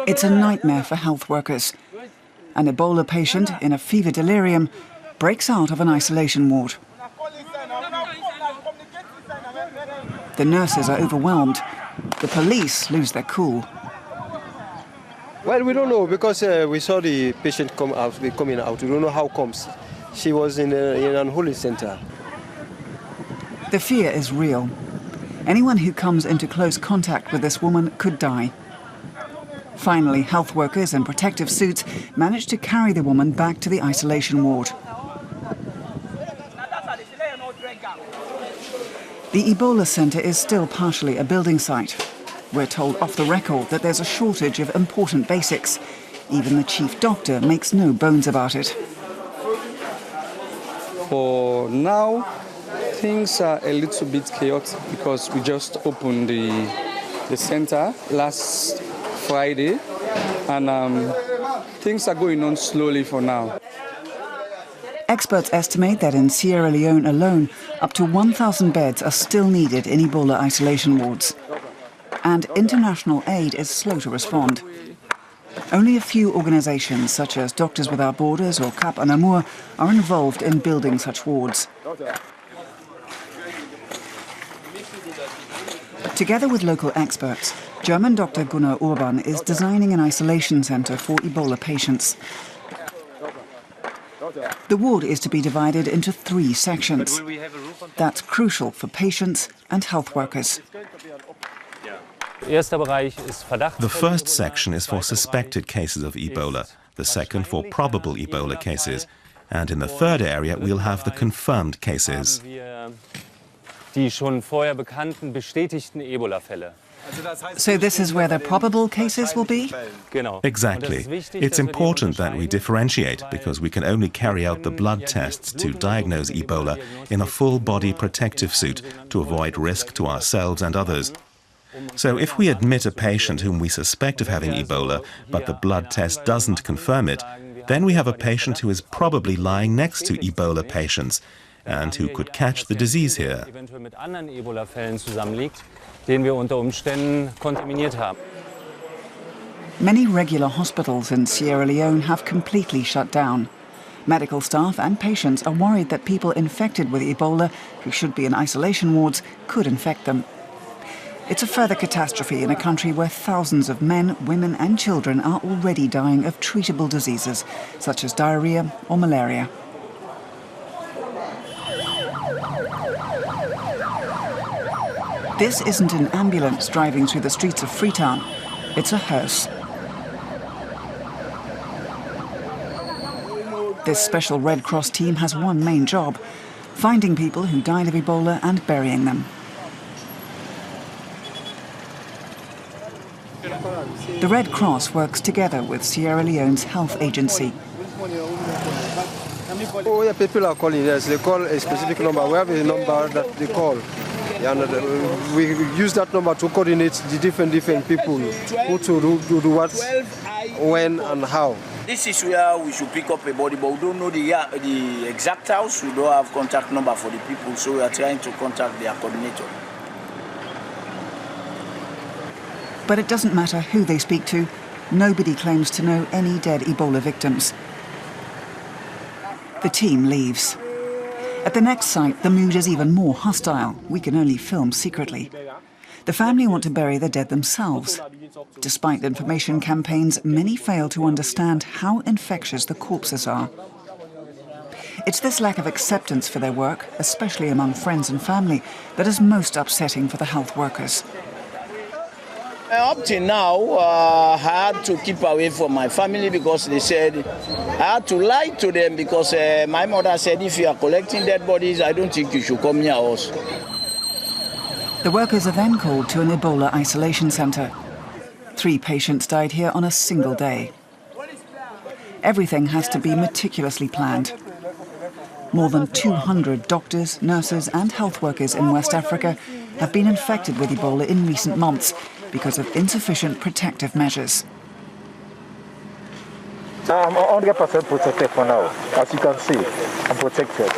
It's a nightmare for health workers. An Ebola patient in a fever delirium breaks out of an isolation ward. The nurses are overwhelmed. The police lose their cool. Well, we don't know because we saw the patient coming out. We don't know how comes. She was in an unholy center. The fear is real. Anyone who comes into close contact with this woman could die. Finally, health workers in protective suits managed to carry the woman back to the isolation ward. The Ebola Centre is still partially a building site. We're told off the record that there's a shortage of important basics. Even the chief doctor makes no bones about it. For now, things are a little bit chaotic because we just opened the centre last Friday, and things are going on slowly for now. Experts estimate that in Sierra Leone alone, up to 1,000 beds are still needed in Ebola isolation wards. And international aid is slow to respond. Only a few organisations, such as Doctors Without Borders or Cap en Amour, are involved in building such wards. Together with local experts, German Dr. Gunnar Urban is designing an isolation centre for Ebola patients. The ward is to be divided into 3 sections. That's crucial for patients and health workers. The first section is for suspected cases of Ebola, the second for probable Ebola cases, and in the third area we'll have the confirmed cases. So this is where the probable cases will be? Exactly. It's important that we differentiate because we can only carry out the blood tests to diagnose Ebola in a full-body protective suit to avoid risk to ourselves and others. So if we admit a patient whom we suspect of having Ebola, but the blood test doesn't confirm it, then we have a patient who is probably lying next to Ebola patients and who could catch the disease here. Many regular hospitals in Sierra Leone have completely shut down. Medical staff and patients are worried that people infected with Ebola, who should be in isolation wards, could infect them. It's a further catastrophe in a country where thousands of men, women and children are already dying of treatable diseases, such as diarrhea or malaria. This isn't an ambulance driving through the streets of Freetown. It's a hearse. This special Red Cross team has one main job: finding people who died of Ebola and burying them. The Red Cross works together with Sierra Leone's health agency. Oh, yeah, people are calling, yes. They call a specific number. We have a number that they call. And we use that number to coordinate the different people who to do what, when and how. This is where we should pick up a body, but we don't know the exact house. We don't have contact number for the people, so we are trying to contact their coordinator. But it doesn't matter who they speak to. Nobody claims to know any dead Ebola victims. The team leaves. At the next site, the mood is even more hostile. We can only film secretly. The family want to bury the dead themselves. Despite information campaigns, many fail to understand how infectious the corpses are. It's this lack of acceptance for their work, especially among friends and family, that is most upsetting for the health workers. Up till now, I had to keep away from my family because they said I had to lie to them because my mother said, if you are collecting dead bodies, I don't think you should come near us. The workers are then called to an Ebola isolation centre. 3 patients died here on a single day. Everything has to be meticulously planned. More than 200 doctors, nurses and health workers in West Africa have been infected with Ebola in recent months because of insufficient protective measures. I'm 100% protected for now. As you can see, I'm protected.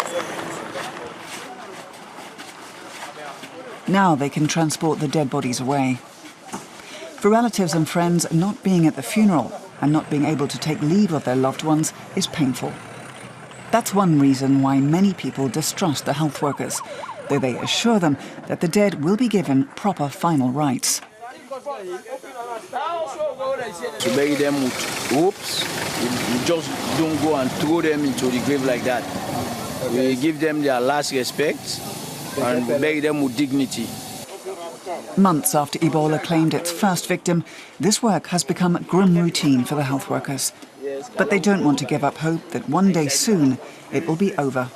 Now they can transport the dead bodies away. For relatives and friends, not being at the funeral and not being able to take leave of their loved ones is painful. That's one reason why many people distrust the health workers, though they assure them that the dead will be given proper final rites. To bury them with ropes, you just don't go and throw them into the grave like that. We give them their last respect and bury them with dignity. Months after Ebola claimed its first victim, this work has become a grim routine for the health workers. But they don't want to give up hope that one day soon it will be over.